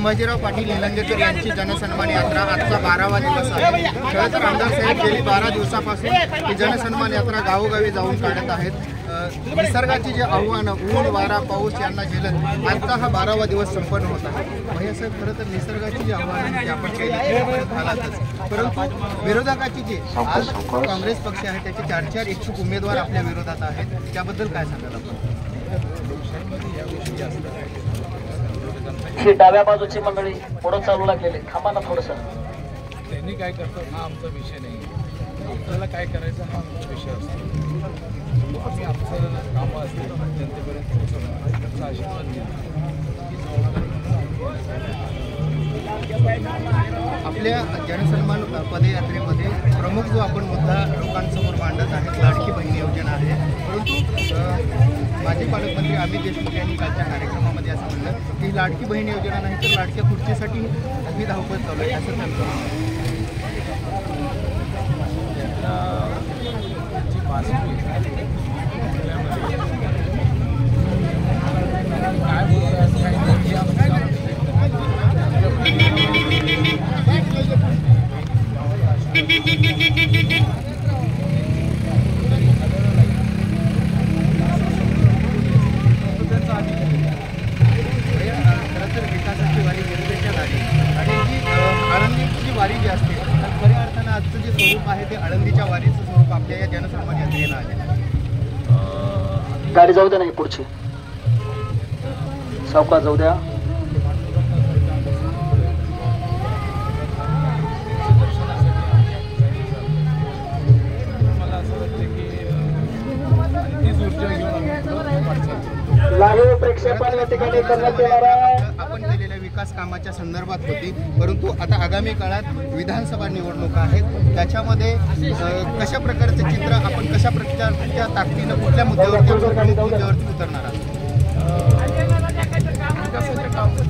संभाजीराव पाटील निलंगेकर यांची जनसन्मान यात्रा आजचा 12वा दिवस आहे। खरं तर आमदार साहेब गेली 12 दिवसापासून ही जनसन्मान यात्रा गावोगावी जाऊन काढत आहेत। निसर्गाची जे आव्हानं ऊन वारा पाऊस यांना झेलत आजचा हा 12वा दिवस संपन्न होत आहे। भैयासाहेब, खरं तर निसर्गाची जी आव्हानं ती आपण केली झालातच, परंतु विरोधकाची जी आज काँग्रेस पक्ष आहे त्याचे 4 इच्छुक उमेदवार आपल्या विरोधात आहेत, त्याबद्दल काय सांगाल आपण? ही डाव्या बाजूची मंडळी पुढे चालू लागलेली, थांबा ना थोडंसं। त्यांनी काय करतात हा आमचा विषय नाही, आपल्याला काय करायचं हा आमचा विषय असतो। आम्ही आमचं कामं असतील जनतेपर्यंत पोहोचवणं, त्यांचा आशीर्वाद घेणं। आपल्या जनसन्मान पदयात्रेमध्ये प्रमुख जो आपण मुद्दा लोकांसमोर मांडत आहे लाडकी बहीण योजना आहे, परंतु माजी पालकमंत्री अमित देशमुख यांनी कालच्या कार्यक्रमामध्ये असं म्हणलं की लाडकी बहीण योजना नाही तर लाडक्या खुर्चीसाठी ही धावपळ चालू आहे, असं त्यांचं विकासाची वारी जनतेच्या दारी आणि जी आळंदीची वारी जी असते तर खऱ्या अर्थानं आजचं जे स्वरूप आहे ते आळंदीच्या वारीचं स्वरूप आपल्या या जनसन्मान यात्रेला आहे। गाडी जाऊ द्या नाही पुढची, सावकाश जाऊ द्या। आपण केलेल्या विकास कामाच्या संदर्भात होती, परंतु आता आगामी काळात विधानसभा निवडणुका आहेत, त्याच्यामध्ये कशा प्रकारचे चित्र आपण कशा प्रकारच्या ताकदीनं कुठल्या मुद्द्यावरती उतरणार आहात? विकासाच्या कामावर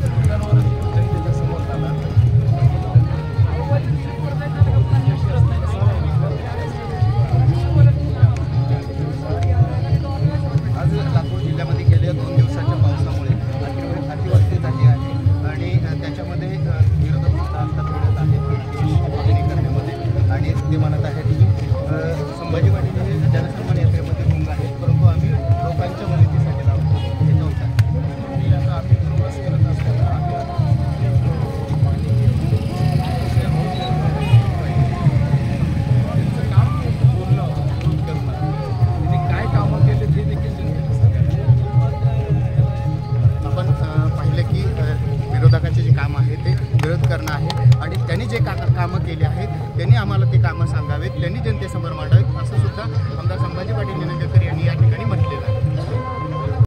आज लातूर जिल्ह्यामध्ये गेल्या 2 दिवसाच्या पावसामुळे अतिवृष्टी झाली आहे आणि त्याच्यामध्ये विरोधक लढत आहे करण्यामध्ये आणि ते म्हणत आहेत की संभाजी पाटील हे जनसन्मान यात्रेमध्ये गुंग आहेत, परंतु आम्ही लोकांच्या मदतीसाठी लावतो आम्ही प्रवास करत असताना काम बोलणं करणं त्यांनी काय कामं केले ते देखील आपण पाहिलं की विरोधकाचे जे काम आहे ते विरोध करणं आहे आणि त्यांनी जे कामं केली आहेत त्यांनी आम्हाला ते कामं सांगावेत, त्यांनी जनतेसमोर मांडावेत, असं सुद्धा आमदार संभाजी